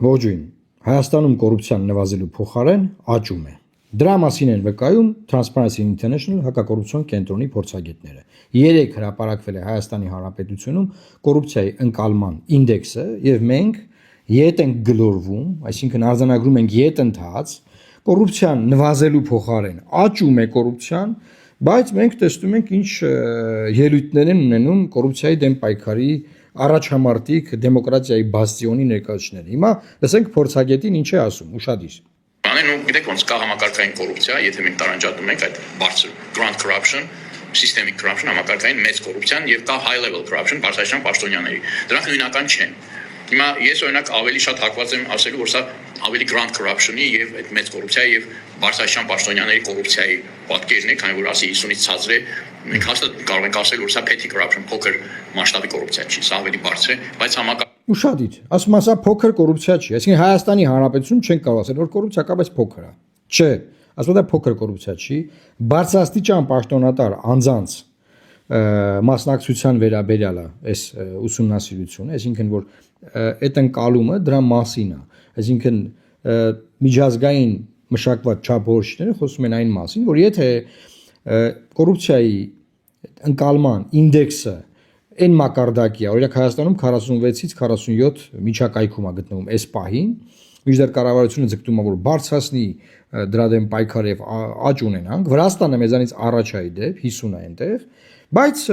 Ողջույն, Հայաստանում կոռուպցիան նվազելու փոխարեն աճում է։ Դրա մասին են վկայում Transparency International հակակոռուպցիոն կենտրոնի փորձագետները։ Երեք հրապարակվել է Հայաստանի Հանրապետությունում կոռուպցիայի ընկալման ինդեքսը եւ մենք ետ ենք գլորվում, այսինքն արձանագրում ենք ետ-ընթաց, կոռուպցիան նվազելու փոխարեն աճում է կոռուպցիան, բայց մենք տեսնում ենք ինչ ելույթներ են ունենում կոռուպցիայի դեմ պայքարի առաջամարտիկ դեմոկրատիայի բաստիոնի ներկայացուցիչները։ Հիմա լսենք փորձագետին ինչ է ասում, ուշադիր։ Անեն ու գիտեք ոնց կա համակարգային կոռուպցիա, եթե մենք տարանջատում ենք այդ բարձր grand corruption, systemic corruption, համակարգային մեծ կոռուպցիան եւ կա high level corruption, բարձրաշան պաշտոնյաների։ Դրանք նույնական չեն։ Հիմա ես օրինակ ավելի շատ հակված եմ ասելու, որ սա ավելի grand corruption-ի եւ այդ մեծ կոռուպցիայի եւ բարձրաշան պաշտոնյաների կոռուպցիայի պատկերն է, քանի որ ասի 50-ից ցածր է, մենք հաստատ կարող ենք ասել, որ սա petty corruption, փոքր մասշտաբի կոռուպցիա չի, սա ավելի բարձր է, բայց Ուշադիր, ասում ասա փոքր կոռուպցիա չի, այսինքն Հայաստանի Հանրապետությունում չեն կարող ասել, որ կոռուպցիա կա, բայց փոքր է։ Չէ, ասում դա փոքր կոռուպցիա չի, բարձրաստիճան պաշտոնատար անձանց մասնակցության վերաբերյալ է այս ուսումնասիրությունը, այսինքն որ այդ ընկալումը դրա մասին է, այսինքն միջազգային մշակված չափորոշիչները խոսում են այն մասին, որ եթե կոռուպցիայի ընկալման ինդեքսը այն մակարդակի է, օրինակ Հայաստանում 46-ից 47 միջակայքում է գտնվում այս պահին, մինչդեռ կառավարությունը ձգտում է որ բարձրացնի դրա դեմ պայքար եւ աճ ունենանք, Վրաստանը մեզանից առաջ է դեպ 50 է այնտեղ, բայց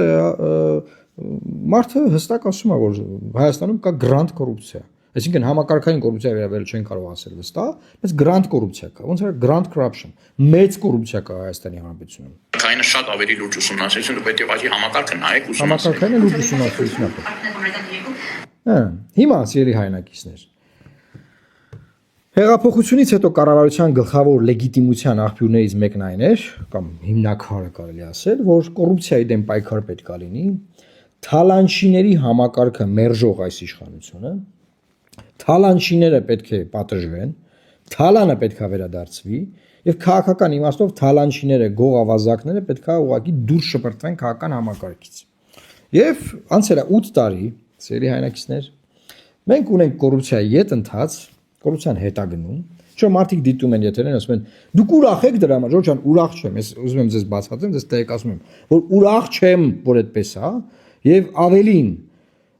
մարդը հստակ ասում է որ Հայաստանում կա գրանտ կոռուպցիա, այսինքն համակարգային կոռուպցիայի վերաբերյալ չեն կարող ասել վստահ, բայց գրանտ կոռուպցիա կա, ոնց է grand corruption, մեծ կոռուպցիա կա Հայաստանի Հանրապետությունում։ Քայնը շատ ավելի լուրջ ուսումնասիրություն դու պետք է վայրի համակարգը նայեք ուսումնասիրությունը։ Համակարգային լուրջ ուսումնասիրություն է։ Հիմա սիրելի հայրենակիցներ։ Հեղափոխությունից հետո կառավարության գլխավոր լեգիտիմության աղբյուրներից մեկն այն էր, կամ հիմնակարը կարելի ասել, որ կոռուպցիայի դեմ պայքար պետք է լինի, թալանչիների համակարգը մերժող այս իշխանությունը, թալանչիները պետք է պատժվեն, թալանը պետք է վերադարձվի եւ քաղաքական իմաստով թալանչիները, գողավազակները պետք է ուղղակի դուրս շպրտվեն քաղաքական համակարգից։ Եվ անցել է 8 տարի, սերի հայրենակիցներ, մենք ունենք կոռուպցիայի ետ-ընթաց, կոռուպցիան հետ է գնում, չէ՞ մարդիկ դիտում են եթերեն, ասում են դուք ուրախ եք դրա համար, Ժորժ ջան, ուրախ չեմ, ես ուզում եմ ձեզ բացատրեմ, ձեզ տեղեկացնում եմ, որ ուրախ չեմ, որ այդպես է, եւ ավելին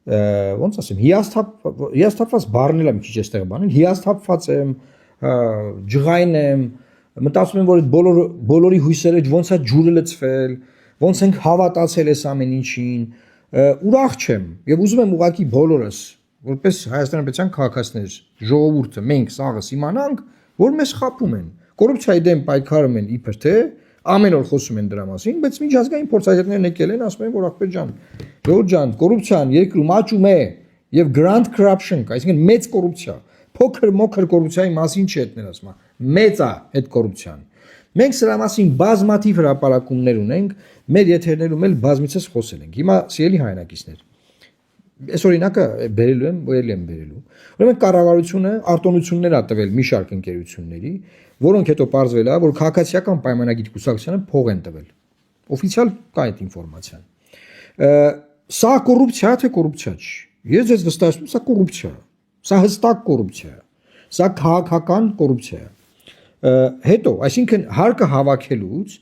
ոնց ասեմ, հիասթափված բառն էլ մի քիչ էստեղ բանել, հիասթափված եմ, ջղայն եմ, մտածում եմ, որ բոլորի հույսերը ոնց է ջուրը լցվել, ոնց ենք հավատացել այս ամեն ինչին, ուրախ չեմ եւ ուզում եմ ուղղակի բոլորս, որպես Հայաստանի Հանրապետության քաղաքացիներ, ժողովուրդը, մենք սաղս իմանանք, որ մեզ խաբում են, կոռուպցիայի դեմ պայքարում են իբր թե ամեն օր խոսում են դրա մասին, բայց միջազգային փորձագետներն եկել են, ասում են, որ ախպեր ջան, Ժորժ ջան, կոռուպցիան երկրում աճում է եւ grand corruption կա, այսինքն մեծ կոռուպցիա, փոքր կոռուպցիայի մասին չի հետներ ասում, մեծ է այդ կոռուպցիան։ Մենք սրա մասին բազմաթիվ հրապարակումներ ունենք, մեր եթերներում էլ բազմիցս խոսել ենք։ Հիմա սիրելի հայրենակիցներ, այս օրինակը բերելու եմ, ելի եմ բերելու։ Ուրեմն կառավարությունը արտոնություններ ա տվել մի շարք ընկերությունների, որոնք հետո պարզվել է, որ քաղաքացիական պայմանագիր կուսակցությանը փող են տվել։ Օֆիցիալ կա այդ ինֆորմացիան։ Սա կոռուպցիա թե կոռուպցիա չի։ Ես ձեզ վստահեցնում եմ, սա կոռուպցիա է։ Սա հստակ կոռուպցիա է։ Սա քաղաքական կոռուպցիա է։ Հետո, այսինքն հարկը հավաքելուց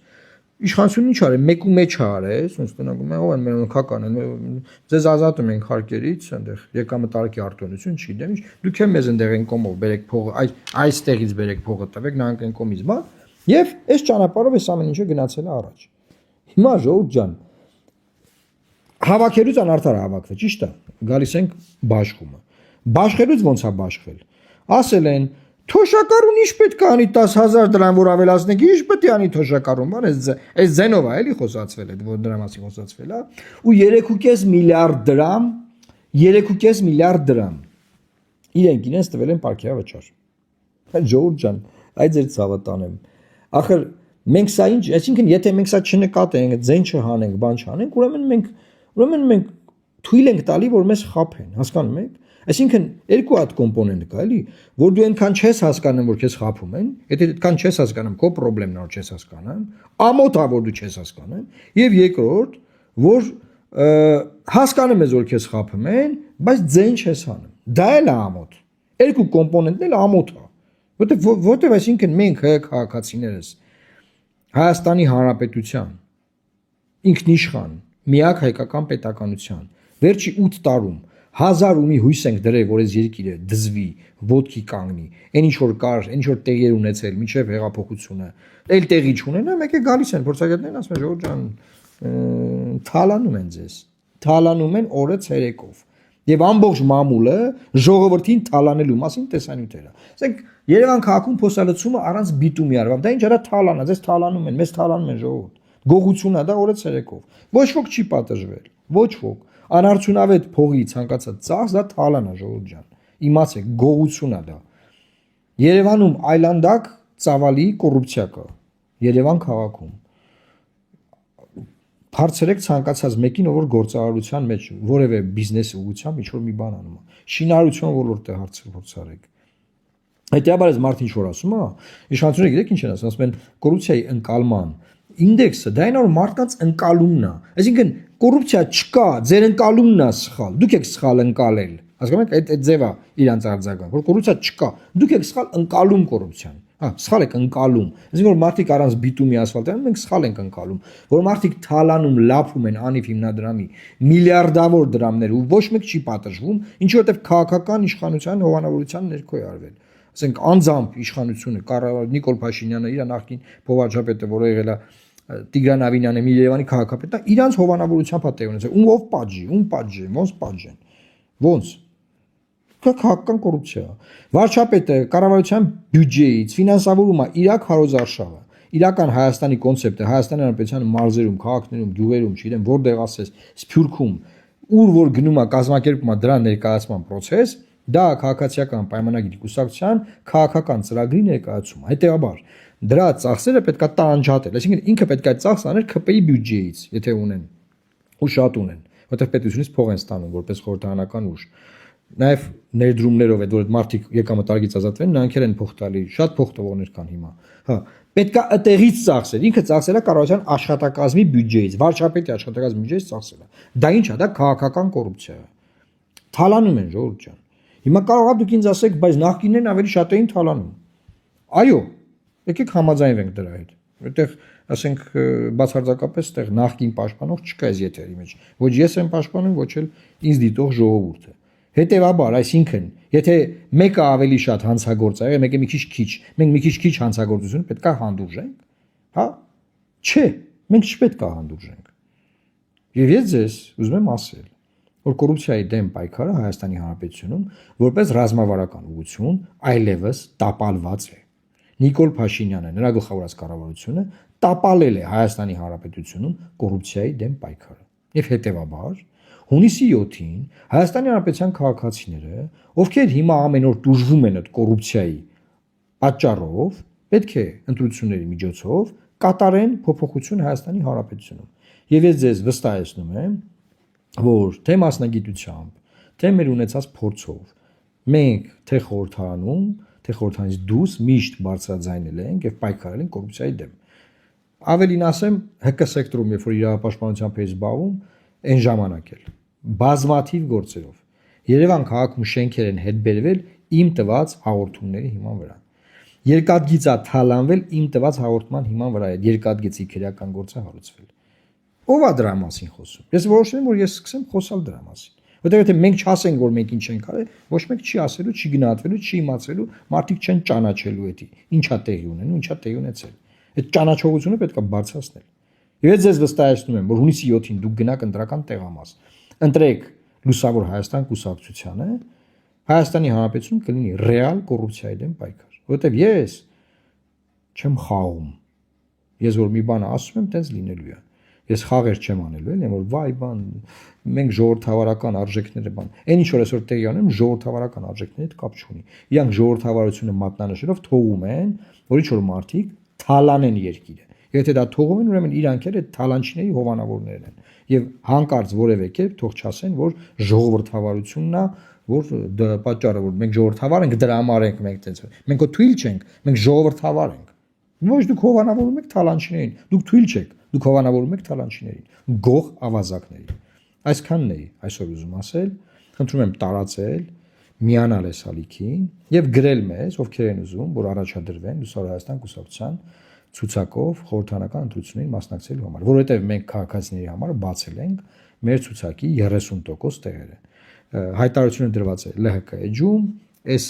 իշխանությունն ինչ արել, մեկ ու մեջ արել, ոնց տնագում է, ով են մեր քաղաքական, ձեզ ազատում ենք հարկերից, այնտեղ եկամտարկի արտոնություն չի դեմ, դուք եմ մեզ այնտեղ են կոմով բերեք փողը, այստեղից բերեք փողը տվեք, նրանք են կոմից բա, եւ այս ճանապարհով այս ամեն ինչը գնացել է առաջ։ Հիմա Ժողովուրդ ջան, հավաքելուց անարդար հավաքվել, ճիշտ է, գալիս ենք բաշխումը։ Բաշխելուց ոնց է բաշխվել։ Ասել են թոշակառուն ինչ պետք է անի 10,000 դրամ որ ավելացնենք, ինչ պետք է անի թոշակառուն, բան այս ձենով է էլի խոսացվել, այդ դրա մասին խոսացվել է, ու 3.5 միլիարդ դրամ, 3.5 միլիարդ դրամ իրենք իրենց տվել են պարգևավճար։ Ժողովուրդ ջան, այդ ձեր ցավը տանեմ։ Ախր մենք սա ինչ, այսինքն եթե մենք սա չնկատենք, ձեն չհանենք, բան չանենք, ուրեմն մենք թույլ ենք տալի, որ մեզ խաբեն, հասկանում եք։ Այսինքն երկու հատ կոմպոնենտ կա, էլի, որ դու այնքան չես հասկանում, որ քեզ խաբում են, եթե այդքան չես հասկանում, քո խնդիրն է, որ չես հասկանում, ամոթ է, որ դու չես հասկանում, եւ երկրորդ, որ հասկանում ես, որ քեզ խաբում են, բայց ձեն չես հանում։ Դա էլ է ամոթ։ Երկու կոմպոնենտն էլ ամոթ է։ Որտեվ այսինքն մենք քաղաքացիներս Հայաստանի Հանրապետության ինքնիշխան միակ հայկական պետականության վերջի 8 տարում 1000 ու մի հույս ենք դրել, որ այս երկիրը դզվի, ոտքի կանգնի, այն ինչ որ կար, այն ինչ որ տեղի ունեցել, մինչև հեղափոխությունը, այլ տեղի չունենա, մեկ է գալիս են փորձագետներն ասում են Ժողովուրդ ջան, թալանում են ձեզ, թալանում են օրը ցերեկով։ Եվ ամբողջ մամուլը ժողովրդին թալանելու մասին տեսանյութերը։ Ասենք Երևան քաղաքում փոստալցումը առանց բիտումի արվավ, դա ինչ արա թալանա, ձեզ թալանում են, մեզ թալանում են ժողովուրդ։ Գողությունն է դա օրը ցերեկով։ Ոչ ոք չի պատժվել, ոչ ոք։ Անարդյունավետ փողի ցանկացած ծախս դա թալան է ժողովուրդ ջան։ Իմացեք, գողություն է դա։ Երևանում այլանդակ ծավալի կոռուպցիա կա։ Երևան քաղաքում։ Բարձրեք ցանկացած մեկին, ով որ գործարարության մեջ որևէ բիզնես ուղղությամբ ինչ որ մի բան անում է։ Շինարարության ոլորտը հարցրեք։ Հետեւաբար այս մարդը ինչ որ ասում է, իշխանությունը գիտեք ինչ են ասում են կոռուպցիայի ընկալման ինդեքսը դա այն որ մարդկանց ընկալումն է։ Այսինքն կոռուպցիա չկա, ձեր ընկալումն է սխալ։ Դուք եք սխալ ընկալել։ Հասկանում եք, այդ ձևա իրանց արձագանք, որ կոռուպցիա չկա։ Դուք եք սխալ ընկալում կոռուպցիան։ Սխալ եք ընկալում։ Այսինքն որ մարդիկ առանց բիտումի ասֆալտային մենք սխալ ենք ընկալում, որ մարդիկ թալանում, լափում են անիվ հիմնադրամի միլիարդավոր դրամներ ու ոչ մեկ չի պատժվում, ինչ որտեվ քաղաքական իշխանության հովանավորության ներքո է արվել։ Ասենք անձամբ իշխանությունը Նիկոլ Փաշինյանը իր նախկին փոխվարչապետը, որը եղել է Տիգրան Ավինյանը մի Երևանի քաղաքապետն է, իրանց հովանավորությամբ է տեղ ունեցել։ Ով պատժի, ոնց պատժեն։ Ոնց քաղաքական կոռուպցիա։ Վարչապետը կառավարության բյուջեից ֆինանսավորում է Իրաք հարոզարշավը։ Իրական Հայաստանի կոնցեպտը Հայաստանի Հանրապետության մարզերում, քաղաքներում, գյուղերում, չգիտեմ, որտեղ ասես, Սփյուռքում, ուր որ գնում է կազմակերպում է դրա ներկայացման process, դա քաղաքացիական պայմանագիր կուսակցության քաղաքական ծրագրի ներկայացում։ Հետևաբար դրա ծախսերը պետք է տարանջատել, այսինքն ինքը պետք է ծախս անել ԿՊ-ի բյուջեից, եթե ունեն, ու շատ ունեն, որտեղ պետությունից փող են ստանում որպես խորհրդարանական ուժ։ Նաև ներդրումներով այդ որ մարդիկ եկամտարգից ազատվեն, նրանք են փող տալի, շատ փող տվողներ կան հիմա։ Պետք է ըտեղից ծախսել, ինքը ծախսել է կառավարության աշխատակազմի բյուջեից, վարչապետի աշխատակազմի բյուջեից ծախսել է։ Դա ինչ է, դա քաղաքական կոռուպցիա է։ Թալանում են ժողովուրդ ջան։ Հիմա կարող է դուք ինձ ասեք, բայց նախկիններն ավելի շատ էին թալանում։ Այո, եկեք համաձայնվենք դրա հետ։ Որտեղ ասենք բացարձակապես այդտեղ նախկին պաշտպանող չկա այս եթերի մեջ։ Ոչ ես եմ պաշտպանում, ոչ էլ ինձ դիտող ժողովուրդը։ Հետևաբար, այսինքն, եթե մեկը ավելի շատ հանցագործ է, մեկը մի քիչ, մենք մի քիչ հանցագործություն պետք է հանդուրժենք, հա? Չէ, մենք չպետք է հանդուրժենք։ Եվ ես ձեզ ուզում եմ ասել, որ կոռուպցիայի դեմ պայքարը Հայաստանի Հանրապետությունում որպես ռազմավարական ուղղություն այլևս տապալված է։ Նիկոլ Փաշինյանը, նրա գլխավորած կառավարությունը տապալել է Հայաստանի Հանրապետությունում կոռուպցիայի դեմ պայքարը։ Եվ հետևաբար հունիսի 7-ին Հայաստանի Հանրապետության քաղաքացիները, ովքեր հիմա ամեն օր տուժվում են այդ կոռուպցիայի պատճառով, պետք է ընտրությունների միջոցով կատարեն փոփոխություն Հայաստանի Հանրապետությունում։ Եվ ես ձեզ վստահեցնում եմ, որ թե մասնագիտությամբ, թե մեր ունեցած փորձով մենք թե խորհրդարանում, թե խորհրդարանից դուրս միշտ բարձրաձայնել ենք եւ պայքարել ենք կոռուպցիայի դեմ։ Ավելին ասեմ, ՀԿ սեկտորում, երբ որ իրավապաշտպանությամբ է զբաղվում, այն ժամանակ էլ բազմաթիվ գործերով Երևան քաղաքում շենքեր են հետ բերվել իմ տված հաղորդումների հիման վրա։ Երկաթգիծա թալանվել իմ տված հաղորդման հիման վրա է, երկաթգիծի քրեական գործը հարուցվել։ Ո՞վ է դրա մասին խոսում։ Ես որոշել եմ, որ ես սկսեմ խոսալ դրա մասին։ Որտեղ եթե մենք չասենք, որ մենք ինչ ենք արել, ոչ մեկ չի ասելու, չի գնահատվելու, չի իմացելու, մարդիկ չեն ճանաչելու էդի։ Ինչա տեղի ունենում, ինչա տեղի ունեցել։ Այդ ճանաչողությունը պետք է բարձրացնել։ Եվ ես ձեզ վստահեցնում եմ, որ հունիսի 7-ին դուք գնաք ընտրական տեղամաս։ Ընտրեք Լուսավոր Հայաստան կուսակցությանը, Հայաստանի Հանրապետությունում կլինի ռեալ կոռուպցիայի դեմ պայքար։ Որտեղ ես չեմ խաղում։ Ես որ մի բան ասում եմ, տենց լինելու է։ Ես խաղեր չեմ անելու, էլ եմ որ վայ բան, մենք ժողովրդավարական արժեքները բան։ Այն ինչ որ այսօր տեղի ունեն, ժողովրդավարական արժեքների հետ կապ չունի։ Իրանք ժողովրդավարությունը մատնանշելով թողում են, որ ինչ որ մարդիկ թալանեն երկիրը։ Եթե դա թողում են, ուրեմն իրանք էլ այդ թալանչիների հովանավորներն են։ Եվ հանկարծ որևէ կերպ թող չասեն, որ ժողովրդավարությունն է, որ դա պատճառը որ մենք ժողովրդավար ենք, դրա համար ենք մենք տենց։ Մենք ու թույլ չենք, մենք ժողովրդավար ենք։ Ոչ դուք հովանավորում եք թալանչիներին, դուք թույլ չեք, դուք հովանավորում եք թալանչիներին, գող ավազակներին։ Այսքանն է այսօր ուզում ասել, խնդրում եմ տարածել, միանալ այս ալիքին եւ գրել մեզ, ովքեր են ուզում, որ առաջադրվեն Լուսավոր Հայաստան կուսակցության ցուցակով խորհրդանական ընտրություններին մասնակցելու համար, որովհետեւ մենք քաղաքացիների համար բացել ենք մեր ցուցակի 30% տեղերը։ Հայտարարությունը դրված է ԼՀԿ էջում, այս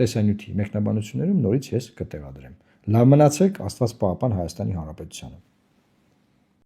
տեսանյութի մեկնաբանություններում նորից ես կտեղադրեմ։ Լավ մնացեք, Աստված պահապան Հայաստանի Հանրապետությանը։